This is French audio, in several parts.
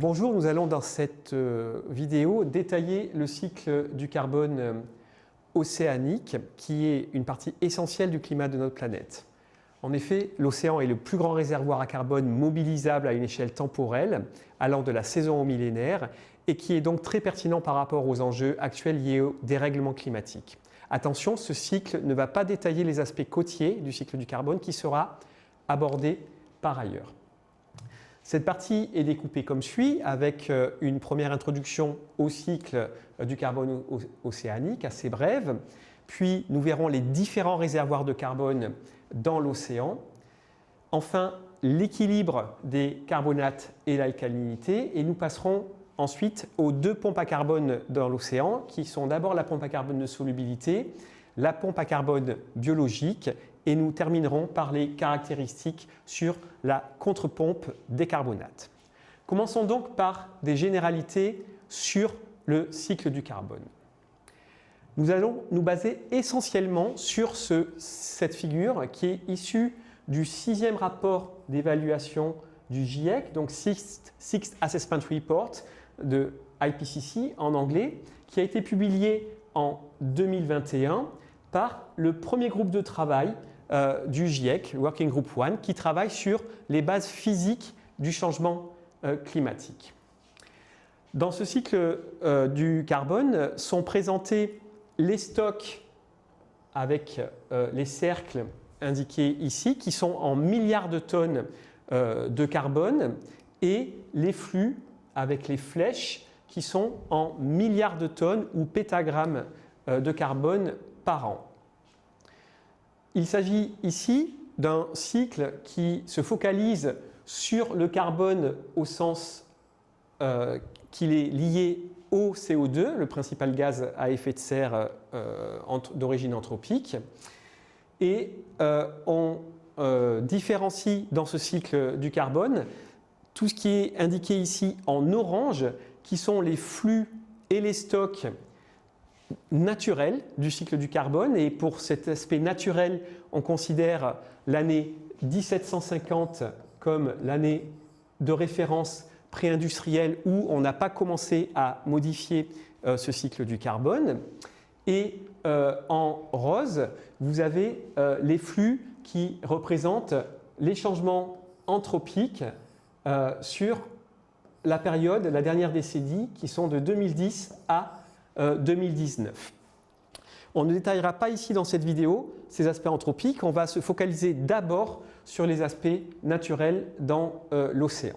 Bonjour, nous allons dans cette vidéo détailler le cycle du carbone océanique qui est une partie essentielle du climat de notre planète. En effet, l'océan est le plus grand réservoir à carbone mobilisable à une échelle temporelle allant de la saison au millénaire et qui est donc très pertinent par rapport aux enjeux actuels liés au dérèglement climatique. Attention, ce cycle ne va pas détailler les aspects côtiers du cycle du carbone qui sera abordé par ailleurs. Cette partie est découpée comme suit, avec une première introduction au cycle du carbone océanique, assez brève, puis nous verrons les différents réservoirs de carbone dans l'océan, enfin l'équilibre des carbonates et l'alcalinité, et nous passerons ensuite aux deux pompes à carbone dans l'océan, qui sont d'abord la pompe à carbone de solubilité, la pompe à carbone biologique, et nous terminerons par les caractéristiques sur la contre-pompe des carbonates. Commençons donc par des généralités sur le cycle du carbone. Nous allons nous baser essentiellement sur cette figure qui est issue du 6e rapport d'évaluation du GIEC, donc Sixth Assessment Report de IPCC en anglais, qui a été publié en 2021 par le premier groupe de travail du GIEC, Working Group 1, qui travaille sur les bases physiques du changement climatique. Dans ce cycle du carbone sont présentés les stocks avec les cercles indiqués ici, qui sont en milliards de tonnes de carbone, et les flux avec les flèches qui sont en milliards de tonnes ou pétagrammes de carbone par an. Il s'agit ici d'un cycle qui se focalise sur le carbone au sens qu'il est lié au CO2, le principal gaz à effet de serre d'origine anthropique. Et on différencie dans ce cycle du carbone tout ce qui est indiqué ici en orange, qui sont les flux et les stocks naturel du cycle du carbone, et pour cet aspect naturel, on considère l'année 1750 comme l'année de référence pré-industrielle où on n'a pas commencé à modifier ce cycle du carbone. Et en rose, vous avez les flux qui représentent les changements anthropiques sur la période, la dernière décennie, qui sont de 2010 à 2019. On ne détaillera pas ici dans cette vidéo ces aspects anthropiques, on va se focaliser d'abord sur les aspects naturels dans l'océan.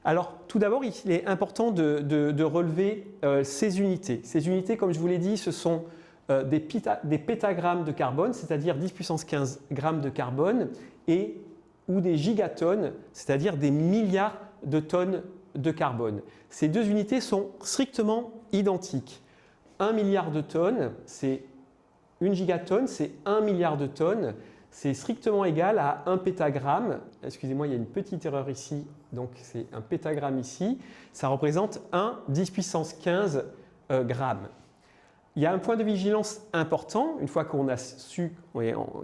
Alors tout d'abord, il est important de relever ces unités. Ces unités, comme je vous l'ai dit, ce sont des pétagrammes de carbone, c'est-à-dire 10 puissance 15 grammes de carbone, ou des gigatonnes, c'est-à-dire des milliards de tonnes de carbone. Ces deux unités sont strictement identiques. 1 milliard de tonnes, c'est une gigatonne, c'est 1 milliard de tonnes, c'est strictement égal à 1 pétagramme. Excusez-moi, il y a une petite erreur ici, donc c'est un pétagramme ici. Ça représente 1 10 puissance 15 grammes. Il y a un point de vigilance important, une fois qu'on a su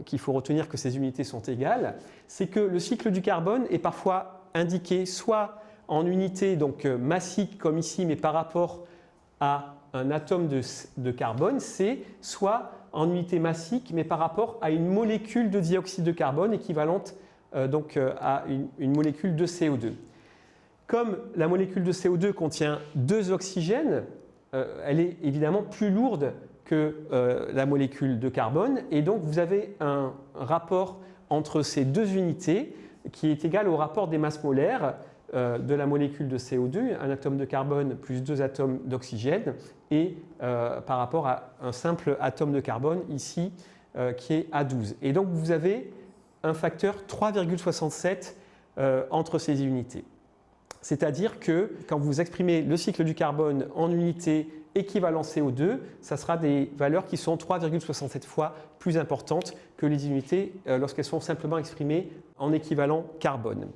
qu'il faut retenir que ces unités sont égales, c'est que le cycle du carbone est parfois indiqué soit en unité donc massique comme ici, mais par rapport à un atome de carbone, C, soit en unité massique, mais par rapport à une molécule de dioxyde de carbone équivalente à une molécule de CO2. Comme la molécule de CO2 contient 2 oxygènes, elle est évidemment plus lourde que la molécule de carbone, et donc vous avez un rapport entre ces deux unités qui est égal au rapport des masses molaires de la molécule de CO2, un atome de carbone plus 2 atomes d'oxygène, et par rapport à un simple atome de carbone ici qui est à 12. Et donc vous avez un facteur 3,67 entre ces unités. C'est-à-dire que quand vous exprimez le cycle du carbone en unités équivalent CO2, ça sera des valeurs qui sont 3,67 fois plus importantes que les unités lorsqu'elles sont simplement exprimées en équivalent carbone.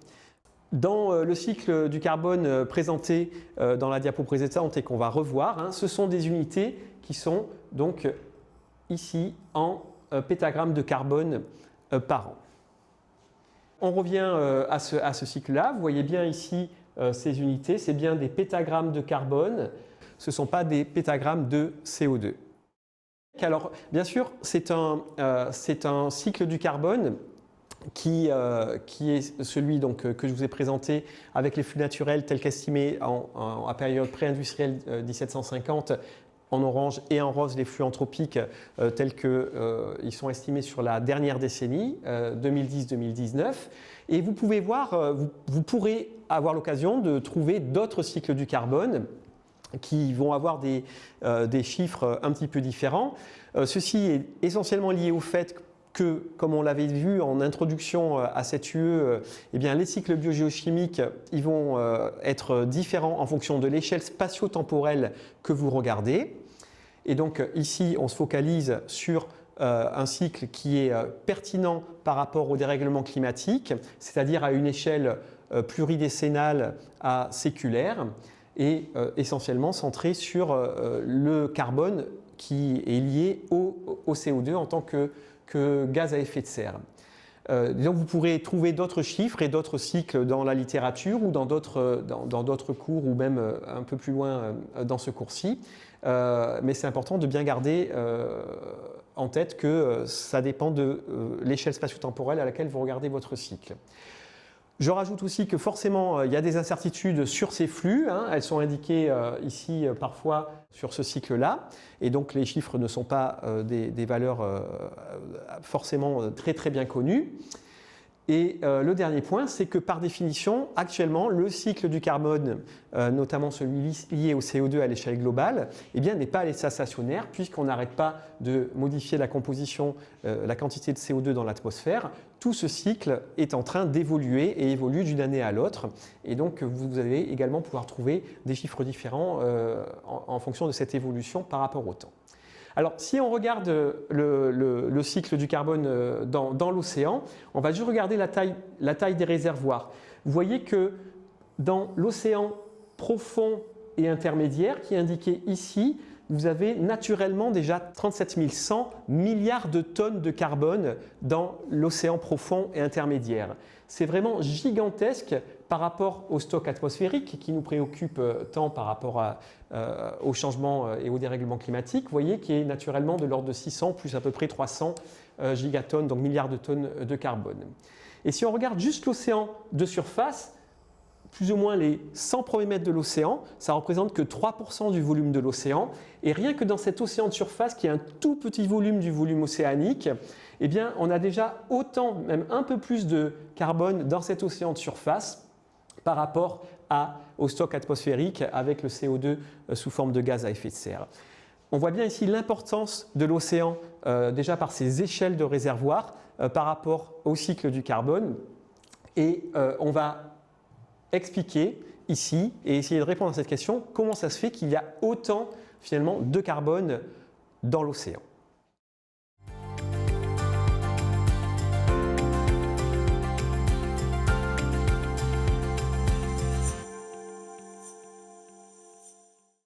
Dans le cycle du carbone présenté dans la diapo précédente et qu'on va revoir, ce sont des unités qui sont donc ici en pétagrammes de carbone par an. On revient à ce cycle-là. Vous voyez bien ici ces unités, c'est bien des pétagrammes de carbone, ce ne sont pas des pétagrammes de CO2. Alors, bien sûr, c'est un cycle du carbone qui est celui donc, que je vous ai présenté avec les flux naturels tels qu'estimés à période pré-industrielle 1750, en orange et en rose les flux anthropiques tels qu'ils sont estimés sur la dernière décennie, 2010-2019. Et vous pouvez voir, vous pourrez avoir l'occasion de trouver d'autres cycles du carbone qui vont avoir des chiffres un petit peu différents. Ceci est essentiellement lié au fait que, comme on l'avait vu en introduction à cette UE, eh bien, les cycles biogéochimiques ils vont être différents en fonction de l'échelle spatio-temporelle que vous regardez. Et donc ici, on se focalise sur un cycle qui est pertinent par rapport au dérèglement climatique, c'est-à-dire à une échelle pluridécennale à séculaire et essentiellement centré sur le carbone qui est lié au CO2 en tant que gaz à effet de serre. Donc vous pourrez trouver d'autres chiffres et d'autres cycles dans la littérature ou dans d'autres cours ou même un peu plus loin dans ce cours-ci. Mais c'est important de bien garder en tête que ça dépend de l'échelle spatio-temporelle à laquelle vous regardez votre cycle. Je rajoute aussi que forcément, il y a des incertitudes sur ces flux. Elles sont indiquées ici parfois sur ce cycle-là. Et donc, les chiffres ne sont pas des valeurs forcément très très bien connues. Et le dernier point, c'est que par définition, actuellement, le cycle du carbone, notamment celui lié au CO2 à l'échelle globale, eh bien, n'est pas à l'état stationnaire puisqu'on n'arrête pas de modifier la composition, la quantité de CO2 dans l'atmosphère. Tout ce cycle est en train d'évoluer et évolue d'une année à l'autre. Et donc, vous allez également pouvoir trouver des chiffres différents en fonction de cette évolution par rapport au temps. Alors, si on regarde le cycle du carbone dans l'océan, on va juste regarder la taille des réservoirs. Vous voyez que dans l'océan profond et intermédiaire, qui est indiqué ici, vous avez naturellement déjà 37 100 milliards de tonnes de carbone dans l'océan profond et intermédiaire. C'est vraiment gigantesque par rapport au stock atmosphérique qui nous préoccupe tant par rapport au changement et au dérèglement climatique, vous voyez, qui est naturellement de l'ordre de 600 plus à peu près 300 gigatonnes, donc milliards de tonnes de carbone. Et si on regarde juste l'océan de surface, plus ou moins les 100 premiers mètres de l'océan, ça représente que 3% du volume de l'océan. Et rien que dans cet océan de surface, qui est un tout petit volume du volume océanique, eh bien, on a déjà autant, même un peu plus de carbone dans cet océan de surface par rapport au stock atmosphérique avec le CO2 sous forme de gaz à effet de serre. On voit bien ici l'importance de l'océan déjà par ses échelles de réservoirs par rapport au cycle du carbone. Et on va expliquer ici et essayer de répondre à cette question, comment ça se fait qu'il y a autant finalement de carbone dans l'océan.